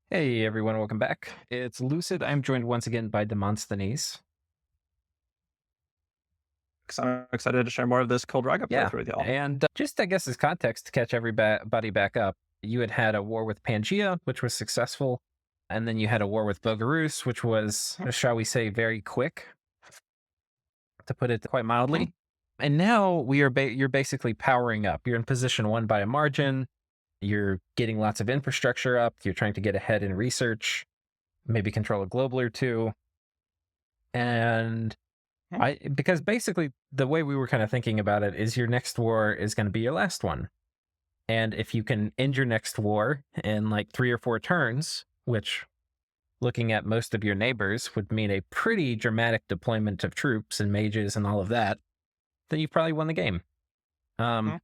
Hey everyone, welcome back. It's Lucid. I'm joined once again by Demosthenes. I'm excited to share more of this Cold Rhaga Yeah, playthrough with y'all. and just I guess as context to catch everybody back up, you had a war with Pangaea, which was successful, and then you had a war with Bogarus, which was, shall we say, very quick, to put it quite Mhm. mildly. And now you're basically powering up. You're in position one by a margin. You're getting lots of infrastructure up. You're trying to get ahead in research, maybe control a global or two, and Mhm. I because basically the way we were kind of thinking about it is your next war is going to be your last one. And if you can end your next war in like 3 or 4 turns, which looking at most of your neighbors would mean a pretty dramatic deployment of troops and mages and all of that, then you probably won the game. Um, Mhm.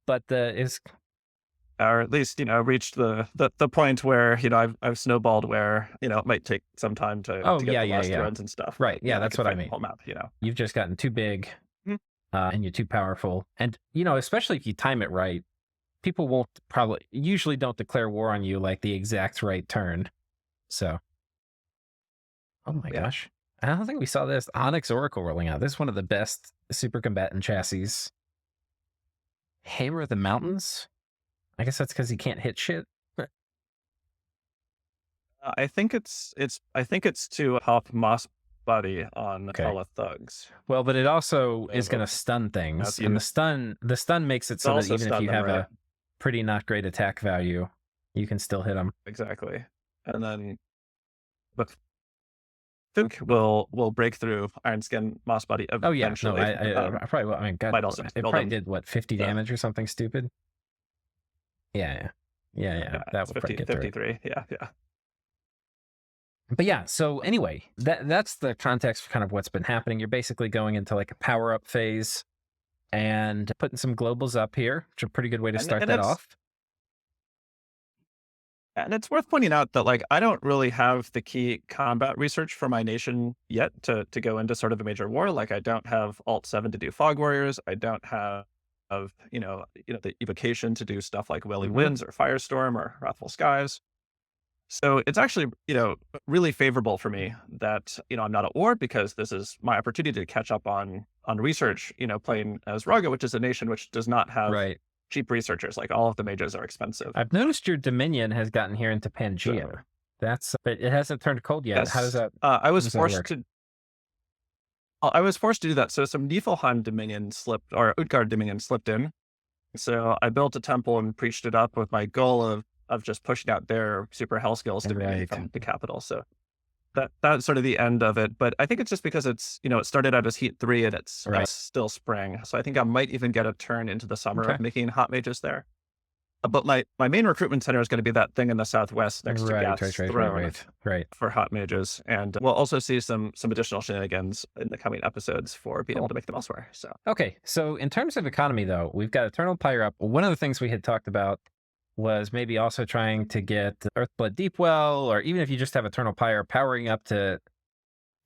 but the is Or at least, reach the point where, I've snowballed where, it might take some time to oh get yeah, the yeah, last yeah, runs and stuff, right, but yeah, I that's could what I fight the mean. whole map. You've just gotten too big, Mhm. and you're too powerful, and especially if you time it right, people won't probably usually don't declare war on you like the exact right turn. So, oh my Yeah. gosh. I don't think we saw this Onyx Oracle rolling out. This is one of the best super combatant chassis. Hammer of the Mountains? I guess that's because he can't hit shit. I think it's to help Moss Body on Okay. Tala Thugs. Well, but it also is going So, to stun if things, and you the stun makes it so that also even if stun you them, have right? a pretty not great attack value, you can still hit them. Exactly. And then, but think we'll break through Iron Skin Moss Body Oh yeah, no, eventually. I probably will. I mean, God, Might also just it build probably them. did what 50 So damage or something stupid. Yeah, yeah, that it's would probably get through it. 53. Yeah. But yeah, so anyway, that's the context for kind of what's been happening. You're basically going into like a power up phase and putting some globals up here, which is a pretty good way to And start and that it's off. and it's worth pointing out that like I don't really have the key combat research for my nation yet to go into sort of a major war. Like I don't have Alt 7 to do Fog Warriors. I don't have the evocation to do stuff like Welly Hmm. Winds or Firestorm or Wrathful Skies. So it's actually, really favorable for me that, I'm not at war because this is my opportunity to catch up on research, playing as Rhaga, which is a nation which does not have Right. cheap researchers. Like all of the mages are expensive. I've noticed your Dominion has gotten here into So Pangea. But it hasn't turned cold yet. yes, How does that work? I was forced to do that. So some Niflheim Dominion slipped or Utgard Dominion slipped in. So I built a temple and preached it up with my goal of just pushing out their super hell skills Dominion Right. from the capital. So that's sort of the end of it, but I think it's just because it's, it started out as Heat 3 and it's, Right. still spring, so I think I might even get a turn into the summer Okay. of making hot mages there. But my main recruitment center is gonna be that thing in the southwest next to Right. Right. Gath's Right. Right. throne Right. Right. for hot mages, and we'll also see some additional shenanigans in the coming episodes for being able Cool. to make them elsewhere, so Okay, so in terms of economy, though, we've got Eternal Pyre up. One of the things we had talked about was maybe also trying to get Earthblood Deepwell, or even if you just have Eternal Pyre powering up to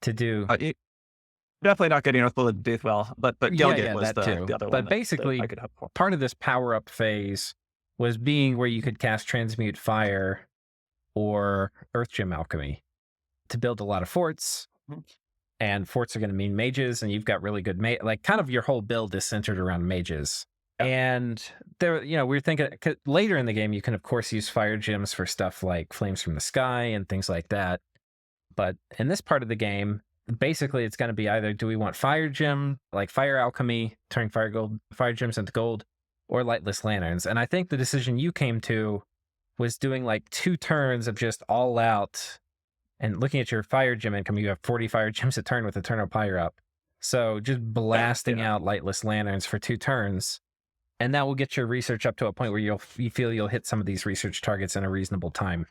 do. you definitely not getting Earthblood Deathwell, but Yeah, Gelgate yeah, was that the too. other one But that I basically, could hope for. part of this power up phase was being where you could cast Transmute Fire or Earth Gem Alchemy to build a lot of forts. Mhm. And forts are going to mean mages, and you've got really good like kind of your whole build is centered around mages. Yeah. And there, we were thinking 'cause later in the game, you can of course use fire gems for stuff like flames from the sky and things like that. But in this part of the game, basically it's going to be either do we want fire gem, like fire alchemy, turning fire gems into gold, or lightless lanterns. And I think the decision you came to was doing like 2 turns of just all out. And looking at your fire gem income, you have 40 fire gems a turn with Eternal Pyre up. So just blasting Yeah. out lightless lanterns for 2 turns, and that will get your research up to a point where you feel you'll hit some of these research targets in a reasonable time.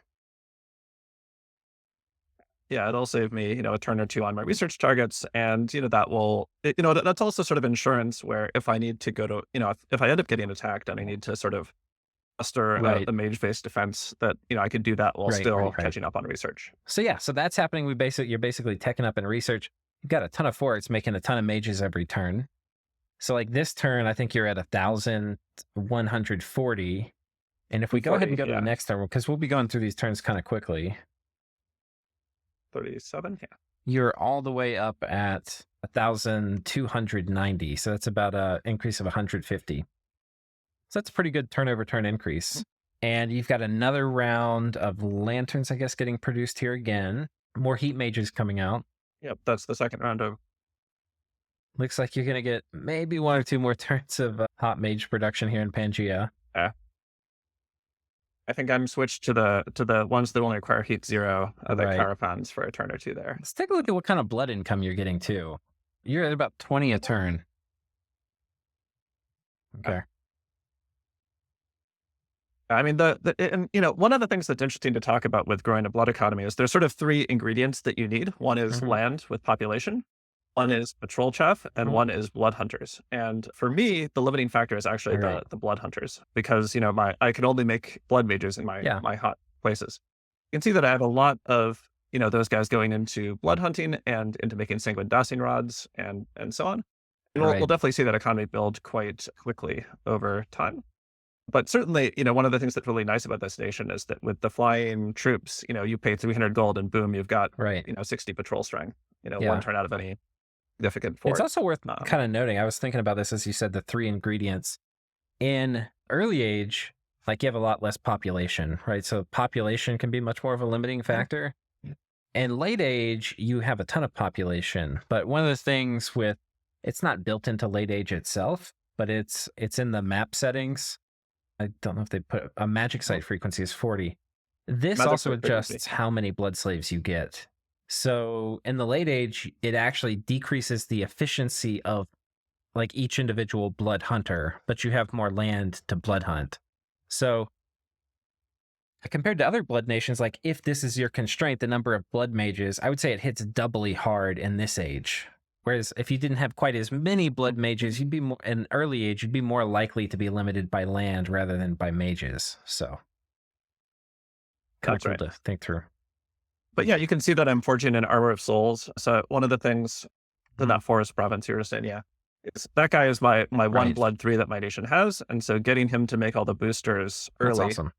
Yeah, it'll save me, a turn or two on my research targets, and that will, that's also sort of insurance where if I need to go to, if I end up getting attacked and I need to sort of muster Right, a mage-based defense, that I could do that while right, still right, right. catching up on research. So yeah, so that's happening. You're basically teching up in research. You've got a ton of forts making a ton of mages every turn. So like this turn, I think you're at 1,140, And if we go ahead and 40, go to the yeah. next turn, because we'll be going through these turns kind of quickly, 37, yeah. you're all the way up at 1,290. So that's about an increase of 150. So that's a pretty good turn over turn increase. And you've got another round of lanterns, I guess, getting produced here again. More heat mages coming out. Yep, that's the second round of. Looks like you're going to get maybe 1 or 2 more turns of hot mage production here in Pangea. I think I'm switched to the ones that only require heat 0, the Right. Carapans for a turn or 2 there. Let's take a look at what kind of blood income you're getting too. You're at about 20 a turn. Okay. I mean, and one of the things that's interesting to talk about with growing a blood economy is there's sort of 3 ingredients that you need. One is land with population, one is patrol chaff, and one is blood hunters. And for me, the limiting factor is actually the blood hunters, because I can only make blood mages in my hot places. You can see that I have a lot of those guys going into blood hunting and into making sanguine dashing rods and so on. And we'll definitely see that economy build quite quickly over time. But certainly, one of the things that's really nice about this nation is that with the flying troops, you pay 300 gold and boom, you've got 60 patrol strength. One turn out of any significant fort. It's also worth kind of noting, I was thinking about this as you said, the 3 ingredients. In early age, like you have a lot less population, right? So population can be much more of a limiting factor. In late age, you have a ton of population. But one of the things it's not built into late age itself, but it's in the map settings. I don't know if they put a magic site frequency is 40. This Magic also site frequency. adjusts how many blood slaves you get. So in the late age, it actually decreases the efficiency of like each individual blood hunter, but you have more land to blood hunt. So compared to other blood nations, like if this is your constraint, the number of blood mages, I would say it hits doubly hard in this age. Whereas if you didn't have quite as many blood mages, you'd be more in early age, you'd be more likely to be limited by land rather than by mages. So kind of cool to think through. But yeah, you can see that I'm forging an Armor of Souls. So one of the things in that forest province you're saying, that guy is my one blood 3 that my nation has. And so getting him to make all the boosters early. That's awesome.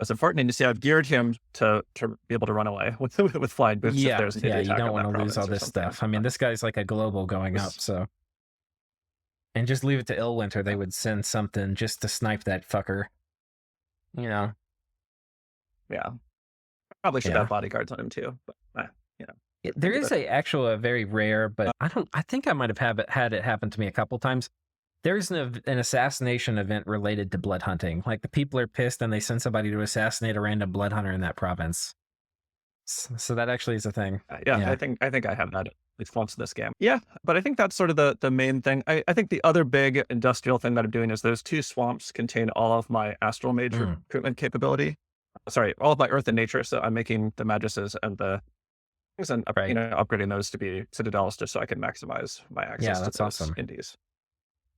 It's important. And you see, I've geared him to be able to run away with flying boots. Yeah, if there's an you don't want to lose all province or this something. stuff. I mean, this guy's like a global going up, so. And just leave it to Illwinter, they would send something just to snipe that fucker. Yeah. Probably should have bodyguards on him too, but There is a very rare, but I think I might have had it happen to me a couple times. There's an assassination event related to blood hunting. Like the people are pissed and they send somebody to assassinate a random blood hunter in that province. So that actually is a thing. I think I have that at least once in this game. Yeah, but I think that's sort of the main thing. I think the other big industrial thing that I'm doing is those 2 swamps contain all of my astral mage recruitment capability. Sorry, all of my earth and nature. So I'm making the magus's and the things and upgrading those to be citadels just so I can maximize my access to those indies.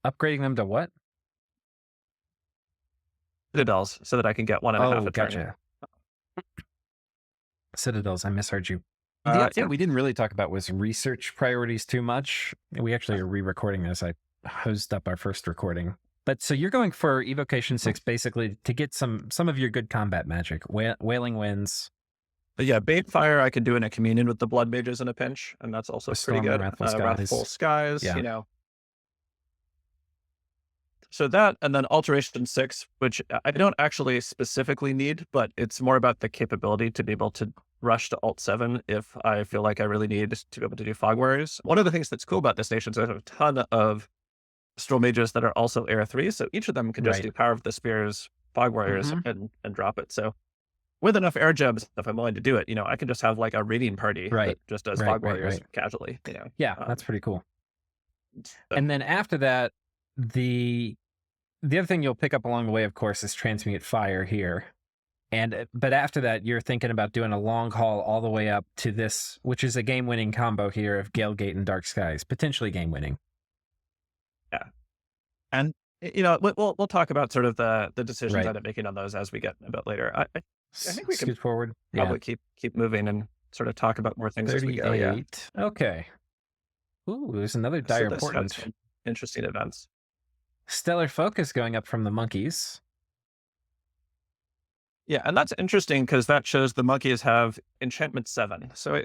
Upgrading them to what? Citadels, so that I can get 1.5 a turn. Gotcha. Citadels, I misheard you. The other thing we didn't really talk about was research priorities too much. We actually are re-recording this. I hosed up our first recording. But so you're going for Evocation 6 basically to get some of your good combat magic. Wailing Winds. But yeah, Bait Fire I could do in a communion with the blood mages in a pinch, and that's also pretty good. Wrathful Skies, So that, and then Alteration 6, which I don't actually specifically need, but it's more about the capability to be able to rush to Alt 7 if I feel like I really need to be able to do Fog Warriors. One of the things that's cool about this nation is there's a ton of Astral Mages that are also Air 3, so each of them can just do Power of the Spears, Fog Warriors, and drop it. So with enough air gems, if I'm willing to do it, I can just have like a raiding party that just does Fog Warriors casually. Yeah, that's pretty cool. And then after that, the other thing you'll pick up along the way, of course, is Transmute Fire here. But after that, you're thinking about doing a long haul all the way up to this, which is a game-winning combo here of Galegate and Dark Skies, potentially game-winning. Yeah. And, we'll talk about sort of the decisions that I'm making on those as we get a bit later. I think we can forward. Probably keep moving and sort of talk about more things as we go. Yeah. Okay. Ooh, there's another dire portent. Interesting events. Stellar Focus going up from the monkeys. Yeah, and that's interesting because that shows the monkeys have enchantment 7. So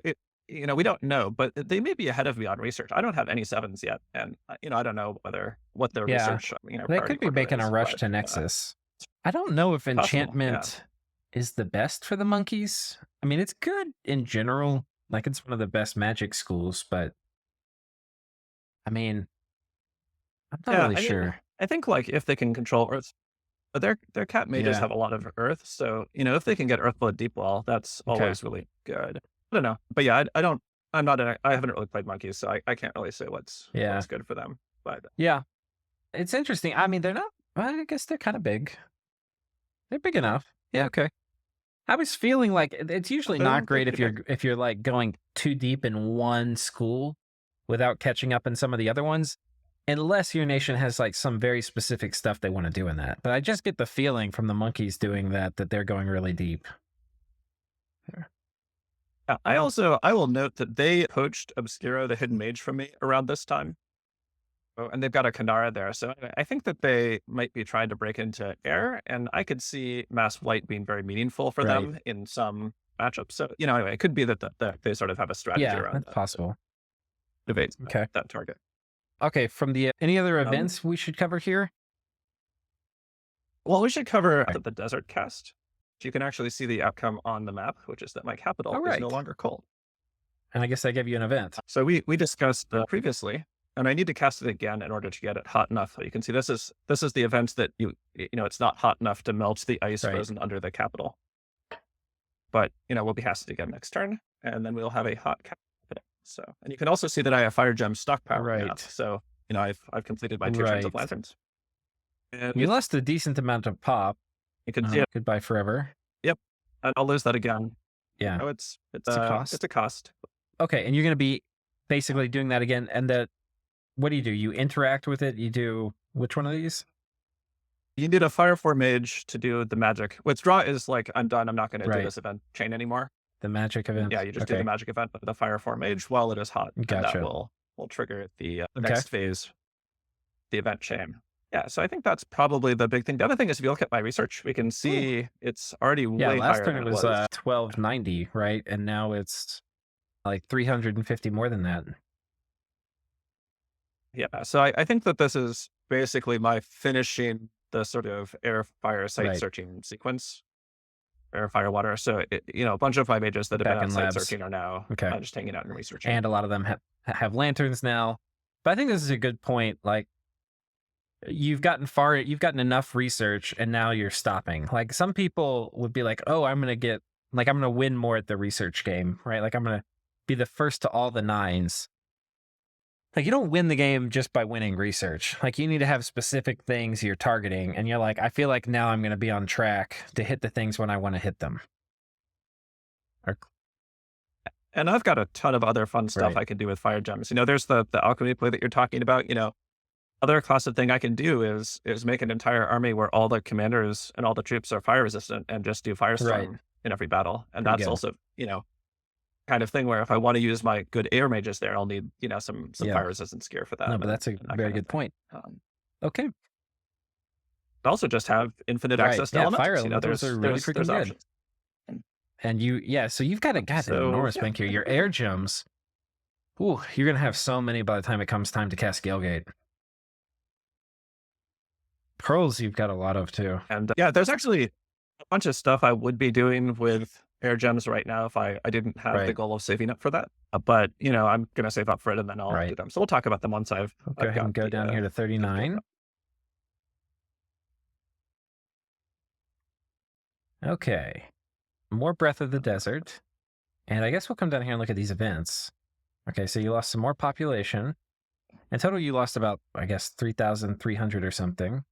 we don't know, but they may be ahead of me on research. I don't have any 7s yet, and I don't know what their Yeah. research They priority could be order making a is, rush but to Nexus. I don't know if possible. Yeah. enchantment is the best for the monkeys. I mean, it's good in general. Like it's one of the best magic schools, but I mean, I'm not Yeah, really I mean, I I think like if they can control Earth, but their cat mages Yeah. have a lot of Earth, so if they can get Earthblood Deep Well, that's Okay. always really good. I don't know, but yeah, I don't. I haven't really played monkeys, so I can't really say Yeah. what's good for them. But Yeah. It's interesting. I mean, they're not. Well, I guess they're kind of big. They're big enough. yeah, Yeah. okay, I was feeling like it's usually not they're great pretty big. if you're like going too deep in one school without catching up in some of the other ones, unless your nation has like some very specific stuff they want to do in that. But I just get the feeling from the monkeys doing that they're going really deep. Yeah, I will note that they poached Obscuro the Hidden Mage from me around this time. Oh, and they've got a Kanara there. So anyway, I think that they might be trying to break into air, and I could see Mass White being very meaningful for Right. them in some matchups. So, anyway, it could be that they sort of have a strategy Yeah, around that's that to possible. evade Okay. that target. Okay. From the any other Um, events we should cover here? well, we should cover Okay. the Desert Cast. You can actually see the outcome on the map, which is that my capital All is no right. longer cold. And I guess I gave you an event. So we discussed previously, and I need to cast it again in order to get it hot enough. So you can see this is the event that it's not hot enough to melt the ice Right. frozen under the capital. But we'll be casted again next turn, and then we'll have a hot capital. So, and you can also see that I have fire gem stockpile now. Right. So I've completed my 2 turns of Right. lanterns. And You lost a decent amount of pop. you can see it. Goodbye forever. Yep, and I'll lose that again. Yeah. It's a cost. It's a cost. Okay, and you're going to be basically doing that again. And what do? You interact with it? You do which one of these? You need a Fire 4 Mage to do the magic. Withdraw is like, I'm done. I'm not going to do Right. this event chain anymore. The magic event. Yeah, you just do the magic event with the Fire 4 Mage while it is hot. Gotcha. And that will trigger the next phase, the event chain. Yeah, so I think that's probably the big thing. The other thing is if you look at my research, we can see it's already way last higher turn than it was 1290, Yeah. right? And now it's like 350 more than that. Yeah, so I think that this is basically my finishing the sort of air, fire, site Right. searching sequence. Air, fire, water. So, a bunch of my mages that have Back been in out site labs. searching are now Okay. just hanging out and researching. And a lot of them have lanterns now. But I think this is a good point. Like, you've gotten enough research and now you're stopping. Like, some people would be like, oh, I'm going to win more at the research game, right? Like, I'm going to be the first to all the 9s. Like, you don't win the game just by winning research. Like, you need to have specific things you're targeting. And you're like, I feel like now I'm going to be on track to hit the things when I want to hit them. And I've got a ton of other fun stuff Right. I can do with fire gems. There's the alchemy play that you're talking about. Other classic thing I can do is make an entire army where all the commanders and all the troops are fire resistant and just do firestorm Right. in every battle. And Pretty that's good. also, kind of thing where if I want to use my good air mages there, I'll need, some Yeah. fire resistance gear for that. No, but that's a and that very kind of good point. thing. Okay. Also just have infinite Right. access to Yeah, elementals. fire elementals are really freaking there's good. options. And so you've got an So, enormous yeah. bank here. Your air gems, ooh, you're going to have so many by the time it comes time to cast Galegate. Pearls, you've got a lot of too. And there's actually a bunch of stuff I would be doing with air gems right now if I didn't have the Right. goal of saving up for that. But, I'm going to save up for it and then I'll Right. do them. So we'll talk about them once Go ahead and go down here to 39. Okay. More Breath of the Desert. And I guess we'll come down here and look at these events. Okay, so you lost some more population. In total, you lost about, I guess, 3,300 or something.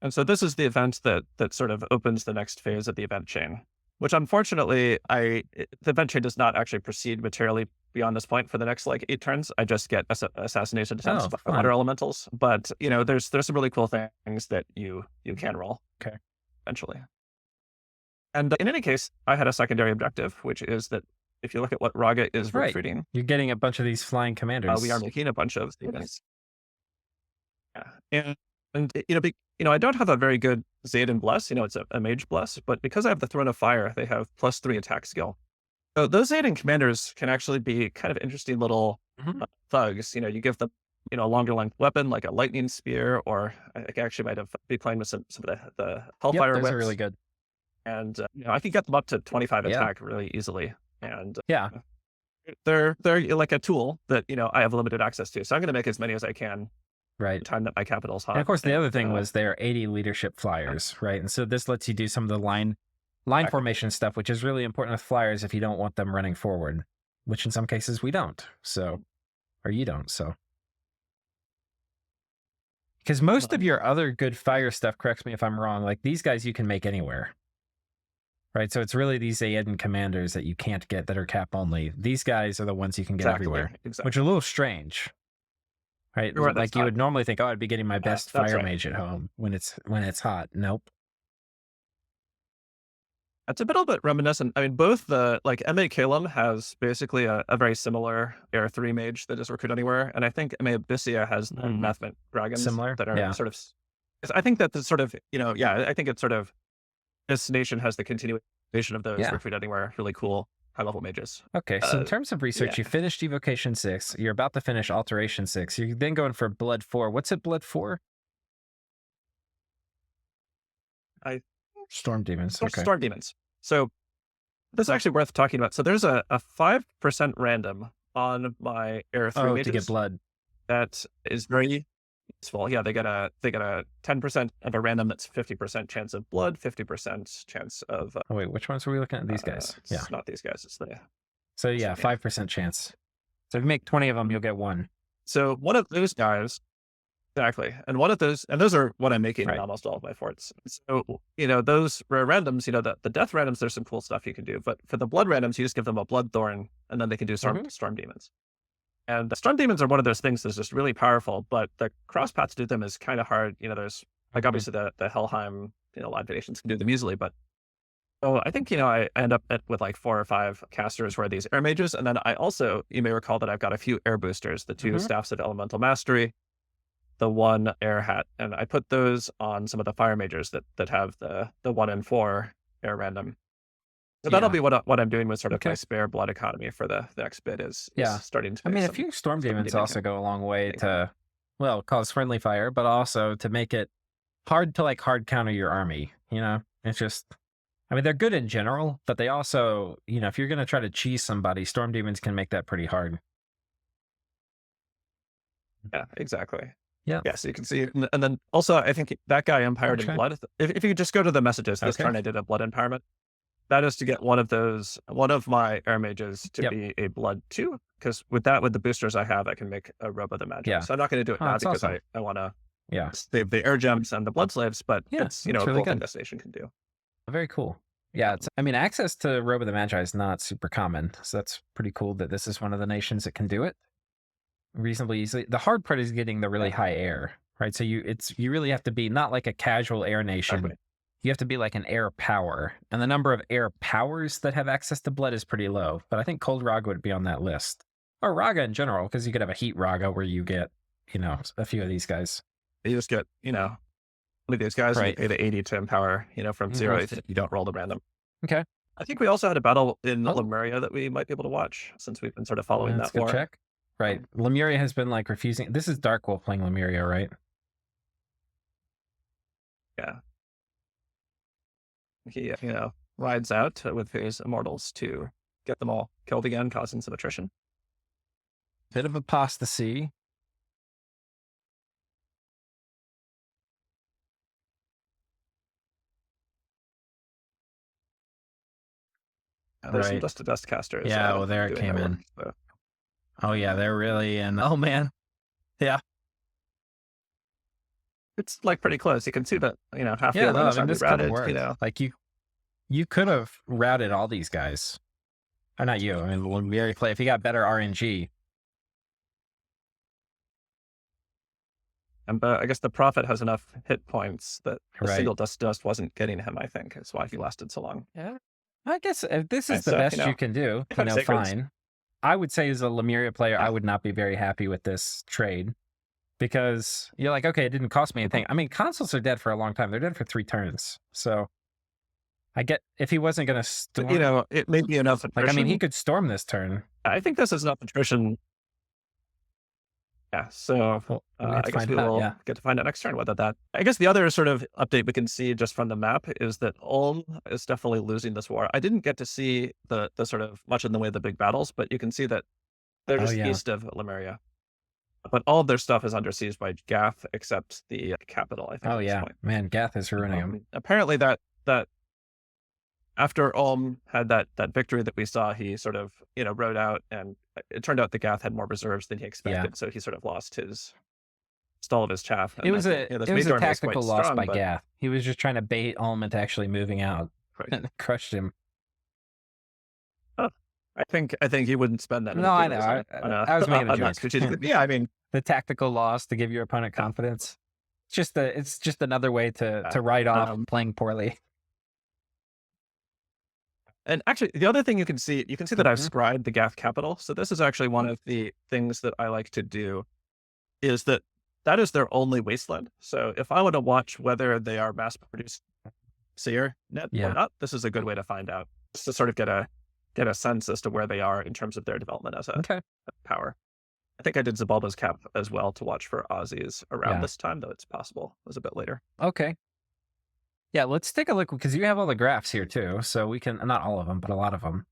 And so this is the event that sort of opens the next phase of the event chain, which unfortunately, the event chain does not actually proceed materially beyond this point for the next 8 turns. I just get assassination attempts by fun. water elementals. But there's some really cool things that you can roll. Okay. Eventually. And in any case, I had a secondary objective, which is that if you look at what Rhaga is Right. recruiting, You're getting a bunch of these flying commanders. we are making a bunch of these. Yeah. And I don't have a very good Zayden Bless. It's a mage bless, but because I have the Throne of Fire, they have +3 attack skill. So those Zayden commanders can actually be kind of interesting little thugs. You give them, a longer length weapon like a lightning spear, or I actually might have be playing with some of the Hellfire those whips. are really good. And I can get them up to 25 attack really easily. And yeah, they're like a tool that I have limited access to. So I'm going to make as many as I can. Right. The time that my capital's hot. And of course, the other thing was they're 80 leadership flyers, right? And so this lets you do some of the line formation stuff, which is really important with flyers if you don't want them running forward, which in some cases we don't. So, or you don't. So, because most of your other good fire stuff, correct me if I'm wrong, like these guys you can make anywhere, right? So it's really these Aedan commanders that you can't get that are cap only. These guys are the ones you can get everywhere, which are a little strange. Right, like you would normally think, oh, I'd be getting my best fire mage at home when it's hot. Nope. It's a little bit reminiscent. I mean, both the M.A. Kalem has basically a very similar Air 3 mage that is recruit anywhere, and I think M.A. Abyssia has Mathment dragons similar that are sort of. I think that the sort of I think it's sort of this nation has the continuation of those recruit anywhere really cool high-level mages. Okay, so in terms of research, you finished Evocation 6. You're about to finish Alteration 6. You're then going for Blood 4. What's it Blood 4? Storm Demons. Okay. Storm Demons. So this is actually worth talking about. So there's a 5% random on my Air 3 mages to get blood. That is very useful. Yeah, they get a 10% of a random that's 50% chance of blood, 50% chance of. Oh wait, which ones were we looking at? These guys. Yeah, it's not these guys. It's the. So yeah, 5% chance. So if you make 20 of them, you'll get one. So one of those guys, exactly, and one of those, and those are what I'm making in almost all of my forts. So those rare randoms, the death randoms, there's some cool stuff you can do. But for the blood randoms, you just give them a blood thorn, and then they can do storm demons. And the storm demons are one of those things that's just really powerful, but the cross path to do them is kind of hard. There's obviously the Helheim, Live Nations can do them easily, but so I think, I end up with like 4 or 5 casters who are these air mages. And then I also, you may recall that I've got a few air boosters, the 2 staffs of elemental mastery, the 1 air hat. And I put those on some of the fire mages that have the 1 and 4 air random. So that'll be what I'm doing with sort of my spare blood economy for the next bit is starting to. I mean, a few storm demons also go a long way to, well, cause friendly fire, but also to make it hard to hard counter your army. It's just, I mean, they're good in general, but they also, if you're going to try to cheese somebody, storm demons can make that pretty hard. Yeah, exactly. Yeah. Yeah, so you can see, and then also I think that guy empowered in blood. If you could just go to the messages, this turn I did a blood empowerment. That is to get one of my air mages to be a blood 2, because with the boosters I have, I can make a robe of the magic. Yeah. So I'm not going to do it now because I want to save the air gems and the blood slaves, but it's a really cool thing this nation can do. Very cool. Yeah, I mean, access to Robe of the Magi is not super common, so that's pretty cool that this is one of the nations that can do it reasonably easily. The hard part is getting the really high air, right? So you really have to be not like a casual air nation. Exactly. You have to be like an air power, and the number of air powers that have access to blood is pretty low. But I think Cold Rhaga would be on that list, or Rhaga in general, because you could have a Heat Rhaga where you get, a few of these guys. You just get, one of these guys, and you pay the 80 to empower, from 0 if you don't roll the random. Okay. I think we also had a battle in Lemuria that we might be able to watch since we've been sort of following that war. Check. Right. Lemuria has been refusing. This is Dark Wolf playing Lemuria, right? Yeah. He, rides out with his immortals to get them all killed again, causing some attrition. Bit of apostasy. There's some dust to dust casters. Yeah, well, there it came in. So. Oh, yeah, they're really in. Oh, man. Yeah. It's pretty close. You can see that, half the elements are routed, You could have routed all these guys. Or not you. I mean, if you got better RNG. And I guess the Prophet has enough hit points that a single dust wasn't getting him, I think. That's why he lasted so long. Yeah. I guess if this is the best you can do, fine. I would say as a Lemuria player, I would not be very happy with this trade. because you're like, okay, it didn't cost me anything. I mean, consuls are dead for a long time. They're dead for 3 turns. So I get if he wasn't going to But, you storm, know, it may be enough like, I mean, he attrition. could storm this turn. I think this is enough attrition. Yeah, so Well, we have I to guess find we out. will Yeah. get to find out next turn whether that. I guess the other sort of update we can see just from the map is that Ulm is definitely losing this war. I didn't get to see the sort of much in the way of the big battles, but you can see that they're Oh just yeah. east of Lemuria. But all of their stuff is under siege by Gath except the capital, I think, Oh at this yeah. point. Man, Gath is ruining him. Apparently that after Ulm had that victory that we saw, he sort of, you know, rode out, and it turned out the Gath had more reserves than he expected, so he sort of lost his stall of his chaff. It And I was think, a you know, this it was a major army is quite tactical loss strong, by but Gath. He was just trying to bait Ulm into actually moving out right. and crushed him. Oh, I think he wouldn't spend that many No, I games know. I was making a on that joke. strategic. Yeah, I mean, The tactical loss to give your opponent confidence. It's just another way to write off playing poorly. and actually, the other thing you can see that I've scribed the Gath capital. So this is actually one of the things that I like to do is that is their only wasteland. So if I want to watch whether they are mass produced seer net or not, this is a good way to find out, just to sort of get a sense as to where they are in terms of their development as a power. I think I did Zabalba's cap as well to watch for Aussies around this time, though it's possible it was a bit later. Okay. Yeah, let's take a look because you have all the graphs here too. So we can, not all of them, but a lot of them.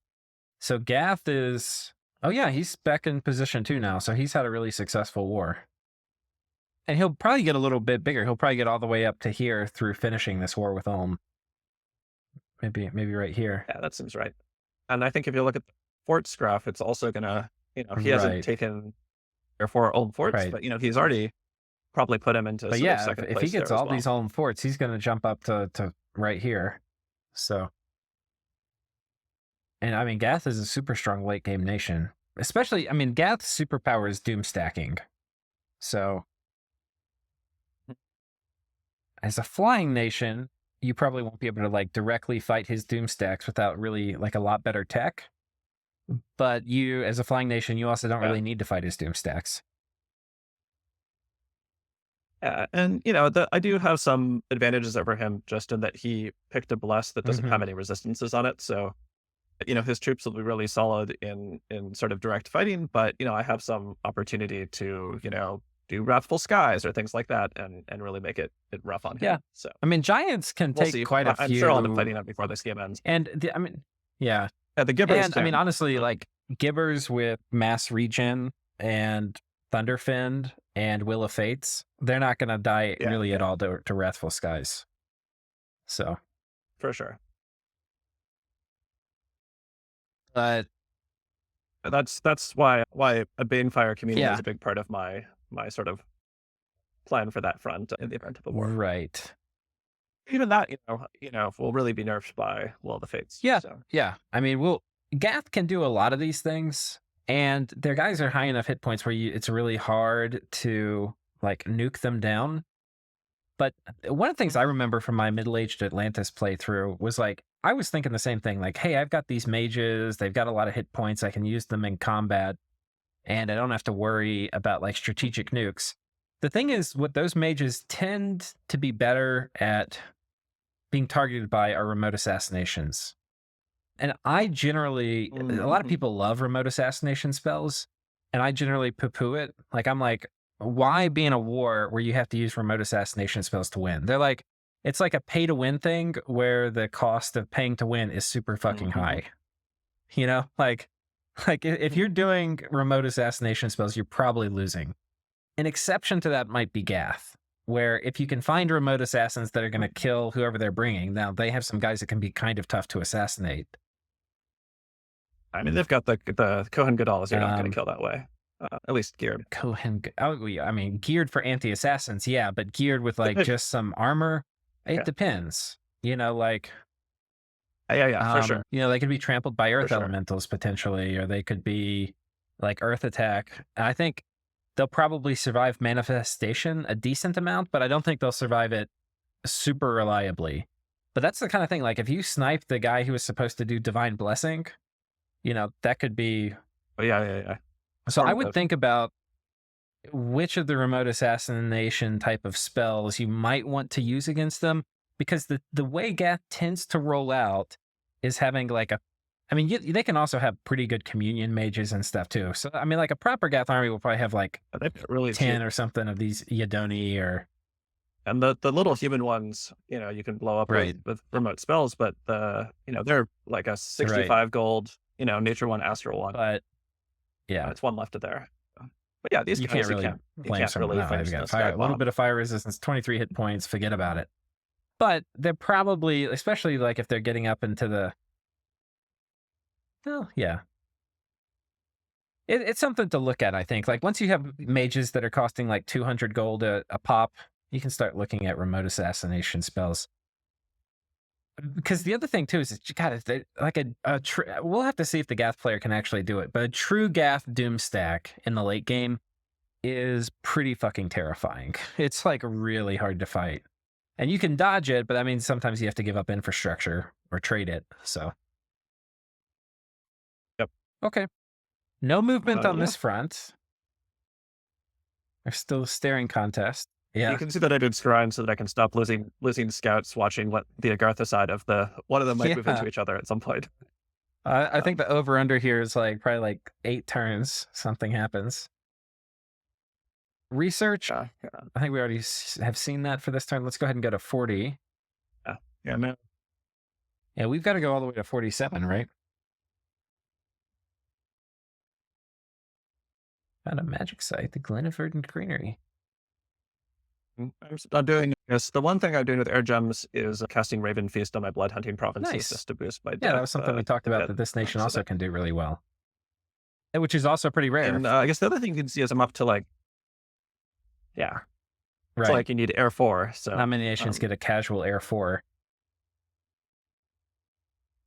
So Gath is, oh yeah, he's back in position too now. So he's had a really successful war. And he'll probably get a little bit bigger. He'll probably get all the way up to here through finishing this war with Ulm. Maybe right here. Yeah, that seems right. And I think if you look at the forts graph, it's also gonna, you know, he hasn't taken or 4 Ulm forts, but you know, he's already probably put him into second if place he gets all these Ulm forts, he's gonna jump up to right here. So, and I mean, Gath is a super strong late game nation. Especially, I mean, Gath's superpower is doom stacking. So, as a flying nation, you probably won't be able to like directly fight his doom stacks without really like a lot better tech. But you, as a flying nation, you also don't really need to fight his doom stacks. Yeah, and you know, I do have some advantages over him just in that he picked a bless that doesn't have any resistances on it. So, you know, his troops will be really solid in sort of direct fighting, but you know, I have some opportunity to, you know, do Wrathful Skies or things like that and really make it rough on him. Yeah. So I mean, giants can take quite a few. I'm sure I'll end up fighting out before this game ends. And I mean, yeah. Yeah, the Gibbers. And I mean, honestly, like Gibbers with mass regen and Thunderfend and Will of Fates, they're not going to die really at all to Wrathful Skies. So, for sure. But that's why a Banefire community is a big part of my sort of plan for that front in the event of a war. Right. Even that, you know, will really be nerfed by Will of the Fates. Yeah, so. yeah. I mean, Gath can do a lot of these things, and their guys are high enough hit points where it's really hard to like nuke them down. But one of the things I remember from my middle-aged Atlantis playthrough was like, I was thinking the same thing. Like, hey, I've got these mages. They've got a lot of hit points. I can use them in combat, and I don't have to worry about like strategic nukes. The thing is, what those mages tend to be better at being targeted by are remote assassinations. And I generally, a lot of people love remote assassination spells, and I generally poo-poo it. Like, I'm like, why be in a war where you have to use remote assassination spells to win? They're like, it's like a pay-to-win thing where the cost of paying to win is super fucking high. You know, like if you're doing remote assassination spells, you're probably losing. An exception to that might be Gath, where if you can find remote assassins that are going to kill whoever they're bringing, now they have some guys that can be kind of tough to assassinate. I mean, they've got the Kohen Gadals you're not going to kill that way. At least geared. I mean, geared for anti-assassins, yeah, but geared with like just some armor, it depends. You know, like... Yeah, for sure. You know, they could be trampled by earth elementals potentially, or they could be like earth attack. I think they'll probably survive manifestation a decent amount, but I don't think they'll survive it super reliably. But that's the kind of thing, like if you snipe the guy who was supposed to do Divine Blessing, you know, that could be... Oh, yeah. So I would think about which of the remote assassination type of spells you might want to use against them, because the way Gath tends to roll out is having like a, I mean, they can also have pretty good communion mages and stuff too. So I mean, like a proper Gath army will probably have like They've got really 10 or something of these Yadoni or and the little human ones, you can blow up right, with remote spells, but they're like a 65 gold, nature one, astral one. but yeah, It's one left of there. But yeah, these you guys can't really you blame can't someone. really No, flame they've got the sky a little bomb. bit of fire resistance, 23 hit points, forget about it. But they're probably, especially like if they're getting up into the, oh yeah, it's something to look at. I think like once you have mages that are costing like 200 gold a pop, you can start looking at remote assassination spells. Because the other thing too is, God, like we'll have to see if the Gath player can actually do it. But a true Gath Doom stack in the late game is pretty fucking terrifying. It's like really hard to fight, and you can dodge it, but that means sometimes you have to give up infrastructure or trade it. So, Yep. Okay, no movement on Yeah. this front. There's still a staring contest. Yeah. You can see that I did Shrine so that I can stop losing scouts watching what the Agartha side of one of them might move into each other at some point. I think the over under here is like probably like 8 turns. Something happens. Research. Yeah. I think we already have seen that for this turn. Let's go ahead and go to 40. Yeah, man. Yeah, we've got to go all the way to 47, right? Found a magic site, the Glen of Verdant Greenery. I'm doing yes. The one thing I'm doing with air gems is casting Raven Feast on my blood hunting provinces Nice. just to boost my. Yeah, that was something we talked about that this nation also can do really well, which is also pretty rare. And I guess the other thing you can see is I'm up to like, yeah, right. It's like you need air 4. So not many nations get a casual air 4.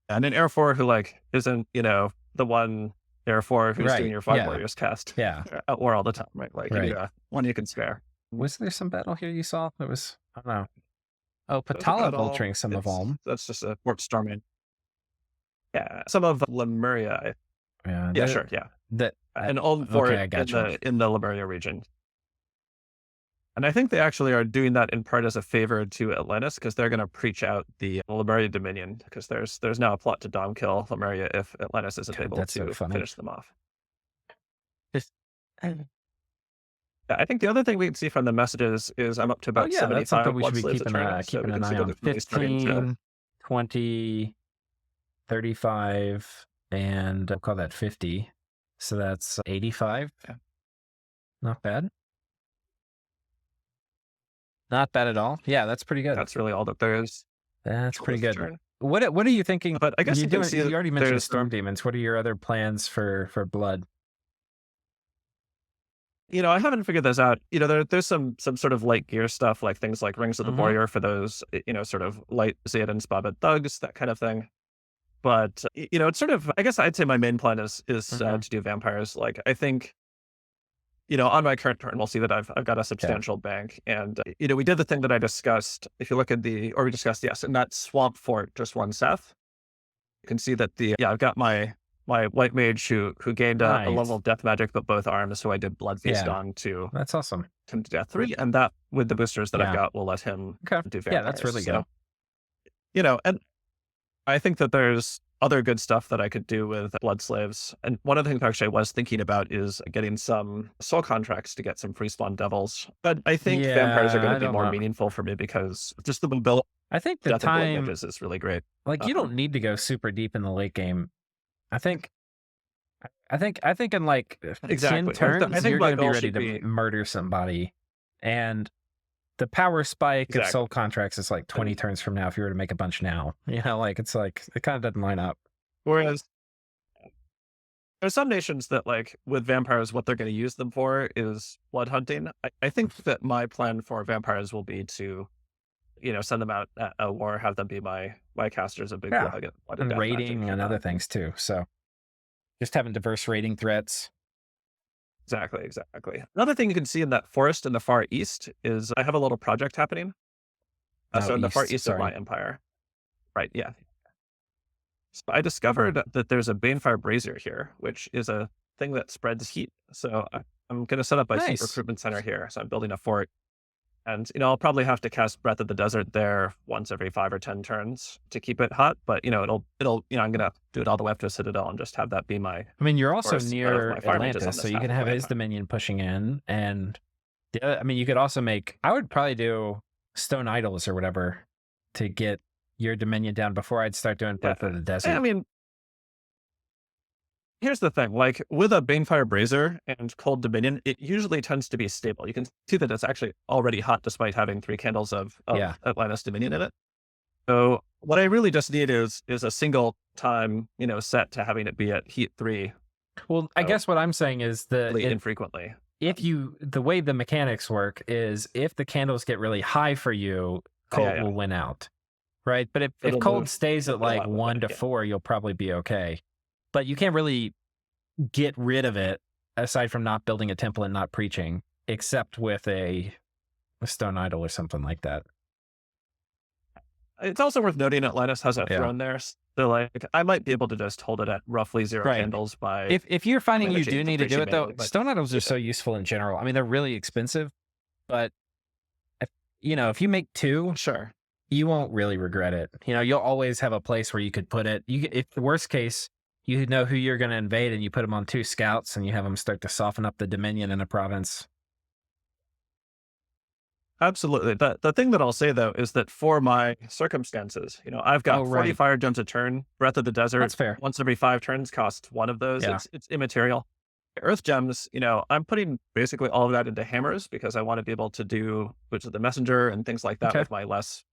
And an air 4 who like isn't the one air 4 who's doing your 5 warriors cast. Yeah, at war all the time, right? Like you need one you can spare. Was there some battle here you saw? It was, I don't know. Oh, Patala vulturing some of Ulm. That's just a port storming. Yeah, some of Lemuria. Yeah, sure, yeah. And Ulm for in the Lemuria region. And I think they actually are doing that in part as a favor to Atlantis because they're going to preach out the Lemuria Dominion because there's now a plot to dom kill Lemuria if Atlantis isn't able to finish them off. I think the other thing we can see from the messages is I'm up to about 75 that's something we should be blood slaves keeping an eye on. 15, 20, 35, and we'll call that 50. So that's 85. Yeah. Not bad. Not bad at all. Yeah, that's pretty good. That's really all that there is. That's pretty good. What are you thinking? But I guess you already mentioned storm demons. What are your other plans for blood? I haven't figured this out. There's some sort of light gear stuff, like things like Rings of the Warrior for those, sort of light Zayden Spabbat thugs, that kind of thing. But, it's sort of, I guess I'd say my main plan is to do vampires. Like, I think, on my current turn, we'll see that I've got a substantial bank. And, we did the thing that I discussed. If you look at we discussed, yes, in that swamp fort, just one Seth, you can see that I've got my white mage who gained a level of death magic, but both arms. So I did blood feast on to that's awesome. Him to death 3, and that with the boosters that I've got will let him do vampires. Yeah, that's really good. And I think that there's other good stuff that I could do with blood slaves. And one of the things actually I was thinking about is getting some soul contracts to get some free spawn devils. But I think vampires are going to be more meaningful for me because just the mobility. I think the time is really great. Like you don't need to go super deep in the late game. I think in like 10 turns, you're going to be ready to murder somebody. And the power spike of soul contracts is like 20 turns from now if you were to make a bunch now. It's like, it kind of doesn't line up. Whereas there's some nations that like with vampires, what they're going to use them for is blood hunting. I think that my plan for vampires will be to send them out at a war, have them be my casters of big blood and raiding and other things too. So just having diverse raiding threats. Exactly. Another thing you can see in that forest in the far east is I have a little project happening. So in the far east of my empire. Right, yeah. So I discovered that there's a Banefire Brazier here, which is a thing that spreads heat. So I'm going to set up my seat Nice. recruitment center here. So I'm building a fort. And, I'll probably have to cast Breath of the Desert there once every 5 or 10 turns to keep it hot. But, I'm going to do it all the way up to a Citadel and just have that be my I mean, you're also forest of near my fire mages on Atlantis, so this you half can of the have way. his Dominion pushing in, and I mean, you could also make. I would probably do Stone Idols or whatever to get your Dominion down before I'd start doing Breath of the I Desert. mean, here's the thing, like, with a Banefire Brazier and Cold Dominion, it usually tends to be stable. You can see that it's actually already hot despite having 3 candles of Yeah. Atlantis Dominion in it. So what I really just need is a single time, set to having it be at heat 3 Well, I guess what I'm saying is really infrequently. the way the mechanics work is if the candles get really high for you, cold will win out, right? But if It'll cold move stays at a like lot with 1 it, to 4, you'll probably be okay. But you can't really get rid of it aside from not building a temple and not preaching, except with a stone idol or something like that. It's also worth noting Atlantis has a throne there. So, like, I might be able to just hold it at roughly 0 candles by. If you're finding you managing do to need to preach do it it though, mainly, but stone idols are so useful in general. I mean, they're really expensive, but if you make 2, sure, you won't really regret it. You'll always have a place where you could put it. If the worst case, you know who you're going to invade and you put them on 2 scouts and you have them start to soften up the dominion in a province. absolutely. The thing that I'll say though is that for my circumstances, I've got 40 fire gems a turn. Breath of the Desert, that's fair. Once every 5 turns costs 1 of those. Yeah. It's immaterial. Earth gems, I'm putting basically all of that into hammers because I want to be able to do which is the messenger and things like that with my less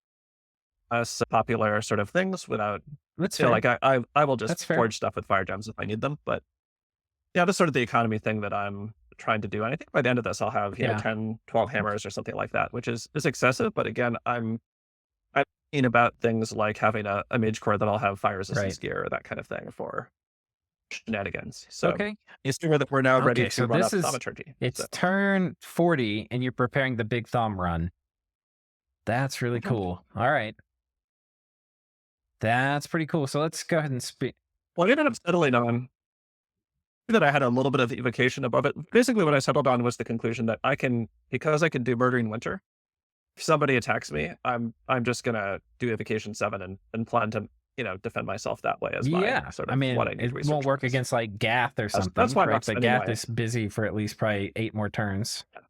popular sort of things without. That's fair. Like I will just forge stuff with fire gems if I need them. But yeah, that's sort of the economy thing that I'm trying to do. And I think by the end of this, I'll have 10, 12 hammers or something like that, which is excessive. But again, I'm thinking about things like having a mage core that I'll have fire resistance gear or that kind of thing for shenanigans. So it's true that we're now ready to run up thaumaturgy. It's turn 40 and you're preparing the big thumb run. That's really cool. All right. That's pretty cool. So let's go ahead and speak. Well, I ended up settling on that I had a little bit of evocation above it. Basically, what I settled on was the conclusion that because I can do Murdering Winter, if somebody attacks me, I'm just gonna do evocation 7 and plan to defend myself that way as my sort of what I need it won't work against like Gath or something. That's why right? But Gath is busy for at least probably 8 more turns. Yeah.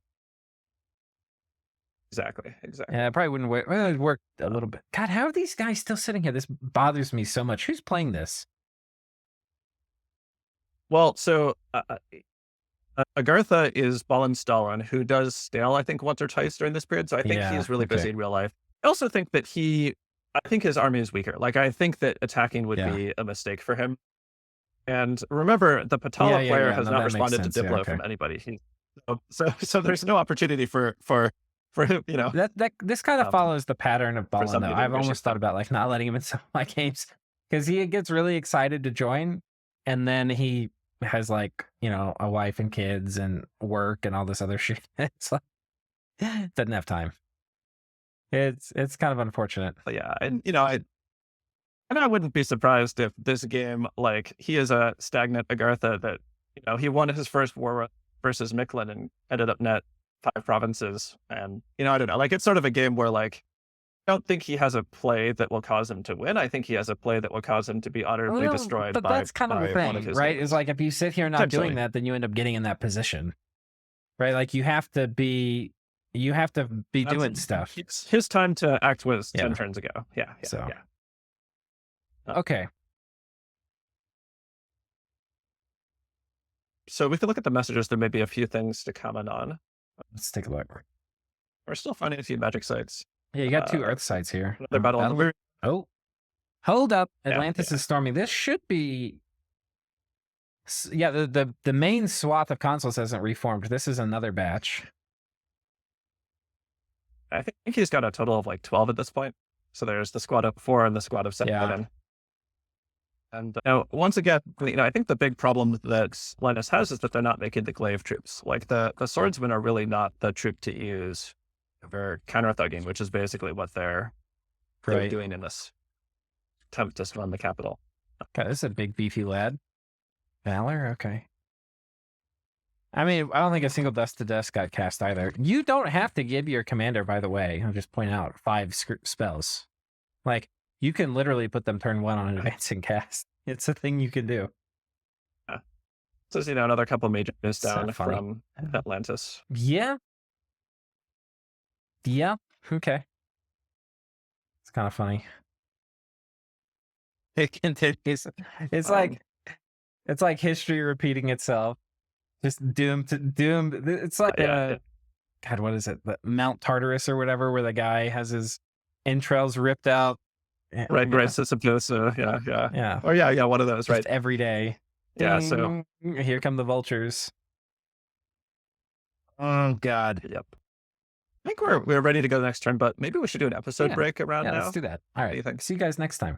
Exactly. Yeah, it probably wouldn't work. Well, it worked a little bit. God, how are these guys still sitting here? This bothers me so much. Who's playing this? Well, so Agartha is Balin who does stale, I think, once or twice during this period. So I think he's really busy in real life. I also think that I think his army is weaker. Like, I think that attacking would be a mistake for him. And remember, the Patala player has not responded to Diplo from anybody. So there's no opportunity for him, this kind of follows the pattern of Balin, though. I've almost thought about like not letting him in some of my games because he gets really excited to join, and then he has like a wife and kids and work and all this other shit. It's like doesn't have time. It's kind of unfortunate. But yeah, and I wouldn't be surprised if this game, like, he is a stagnant Agartha that he won his first war versus Mictlan and ended up net 5 provinces. And, I don't know, like, it's sort of a game where, like, I don't think he has a play that will cause him to win. I think he has a play that will cause him to be utterly destroyed. But that's kind of the thing, right? It's like if you sit here not doing that, then you end up getting in that position, right? Like you have to be doing stuff. His time to act was 10 turns ago. Yeah. Okay. So we can look at the messages. There may be a few things to comment on. Let's take a look. We're still finding a few magic sites. Yeah, you got 2 Earth sites here. Another battle. Oh, hold up! Atlantis is storming. This should be. Yeah, the main swath of consoles hasn't reformed. This is another batch. I think he's got a total of like 12 at this point. So there's the squad of 4 and the squad of 7. Yeah. And once again, I think the big problem that Linus has is that they're not making the glaive troops. Like the swordsmen are really not the troop to use for counter-thugging, which is basically what they're doing in this attempt to run the capital. Okay, this is a big beefy lad. Valor, okay. I mean, I don't think a single Dust to Dust got cast either. You don't have to give your commander, by the way, I'll just point out, 5 spells. Like, you can literally put them turn 1 on an advancing cast. It's a thing you can do. Yeah. So, another couple mages So down funny. from Atlantis. Yeah. Yeah. Okay. It's kind of funny. It continues. It's like history repeating itself. Just doom to doom. It's like Yeah. God, what is it? The Mount Tartarus or whatever, where the guy has his entrails ripped out. Right. Yeah. So suppose, yeah. Yeah. Or yeah, one of those, Just right? every day. Yeah. So Here come the vultures. Oh God. yep. I think we're ready to go the next turn, but maybe we should do an episode break around Yeah, now. let's do that. All What do you right. think? See you guys next time.